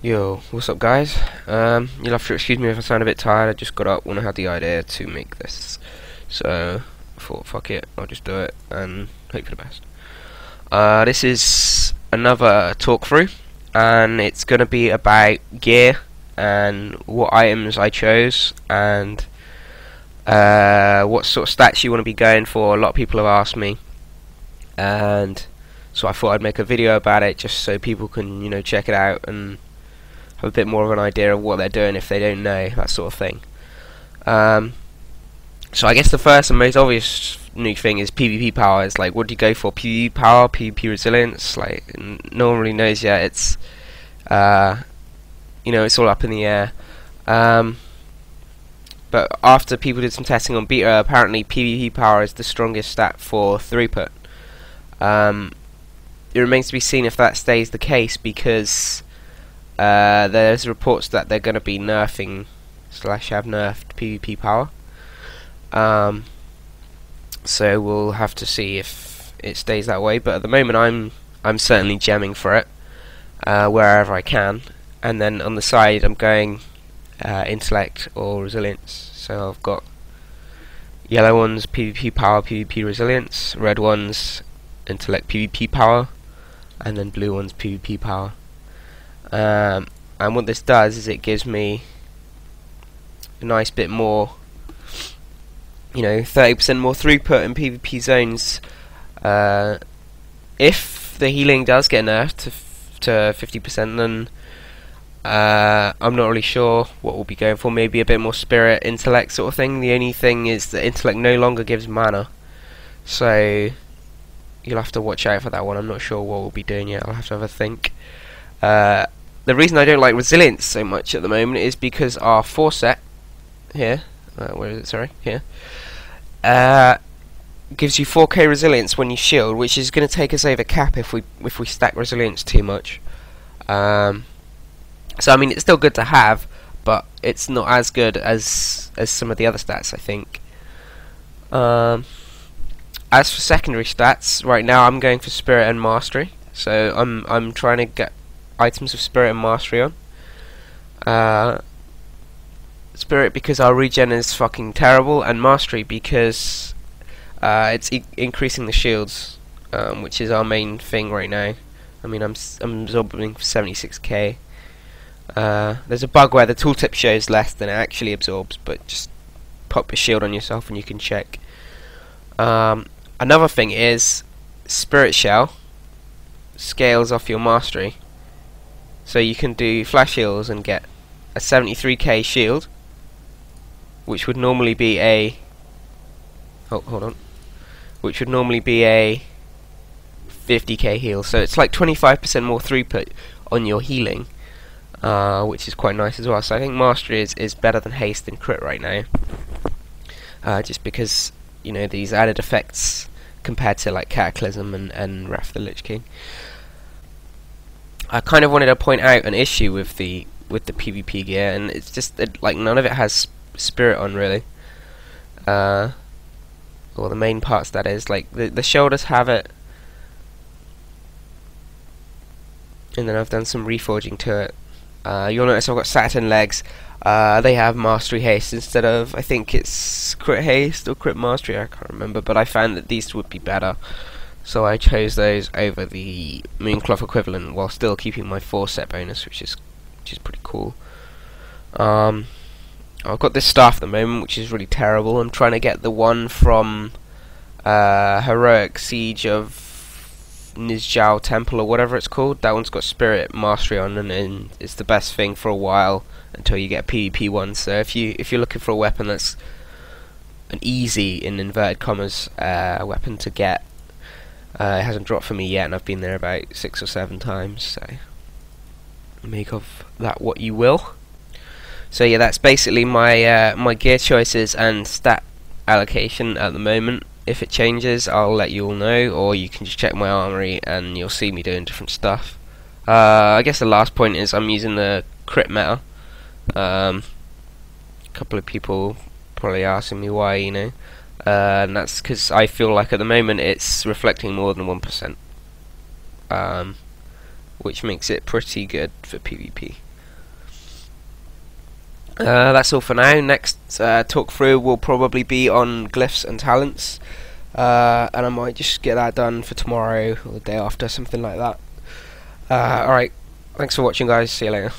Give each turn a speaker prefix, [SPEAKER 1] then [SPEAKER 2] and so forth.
[SPEAKER 1] Yo, what's up guys? You'll have to excuse me if I sound a bit tired. I just got up when I had the idea to make this. So, I thought fuck it, I'll just do it and hope for the best. This is another talk through, and it's going to be about gear and what items I chose and what sort of stats you want to be going for. A lot of people have asked me, and so I thought I'd make a video about it just so people can, check it out and have a bit more of an idea of what they're doing if they don't know, that sort of thing. So I guess the first and most obvious new thing is PvP power. It's like, what do you go for? PvP power, PvP resilience? Like, no one really knows yet. It's it's all up in the air. But after people did some testing on beta, apparently PvP power is the strongest stat for throughput. It remains to be seen if that stays the case, because there's reports that they're going to be nerfing / have nerfed PvP power. So we'll have to see if it stays that way. But at the moment, I'm certainly gemming for it wherever I can. And then on the side, I'm going intellect or resilience. So I've got yellow ones PvP power, PvP resilience. Red ones intellect, PvP power, and then blue ones PvP power. And what this does is it gives me a nice bit more, 30% more throughput in PvP zones. If the healing does get nerfed to 50%, then I'm not really sure what we'll be going for. Maybe a bit more spirit, intellect sort of thing. The only thing is that intellect no longer gives mana, so you'll have to watch out for that one. I'm not sure what we'll be doing yet. I'll have to have a think. The reason I don't like resilience so much at the moment is because our set here, where is it? Sorry, here, gives you 4k resilience when you shield, which is going to take us over cap if we stack resilience too much. So I mean, it's still good to have, but it's not as good as some of the other stats, I think. As for secondary stats, right now I'm going for spirit and mastery. So I'm trying to get items of spirit and mastery on. Spirit because our regen is fucking terrible, and mastery because it's increasing the shields, which is our main thing right now. I mean, I'm absorbing 76k. There's a bug where the tooltip shows less than it actually absorbs, but just pop a shield on yourself and you can check. Another thing is spirit shell scales off your mastery, so you can do flash heals and get a 73k shield, which would normally be a which would normally be a 50k heal. So it's like 25% more throughput on your healing, which is quite nice as well. So I think mastery is better than haste and crit right now, just because these added effects compared to like Cataclysm and Wrath of the Lich King. I kind of wanted to point out an issue with the PvP gear, and it's just that, like, none of it has spirit on really. Or the main parts, that is. Like the shoulders have it, and then I've done some reforging to it. You'll notice I've got Saturn legs. They have mastery haste instead of, I think it's crit haste or crit mastery, I can't remember, but I found that these would be better, so I chose those over the Mooncloth equivalent while still keeping my set bonus, which is pretty cool. I've got this staff at the moment, which is really terrible. I'm trying to get the one from Heroic Siege of Nizjao Temple or whatever it's called. That one's got spirit mastery on, and it's the best thing for a while until you get a PvP one. So if you're looking for a weapon that's an easy, in inverted commas, weapon to get, it hasn't dropped for me yet, and I've been there about 6 or 7 times. So make of that what you will. So yeah, that's basically my my gear choices and stat allocation at the moment. If it changes, I'll let you all know, or you can just check my armory and you'll see me doing different stuff. I guess the last point is I'm using the crit meta. A couple of people probably asking me why, and that's because I feel like at the moment it's reflecting more than 1%, which makes it pretty good for PvP. That's all for now. Next talk through will probably be on glyphs and talents, and I might just get that done for tomorrow or the day after, something like that. Alright, thanks for watching guys, see you later.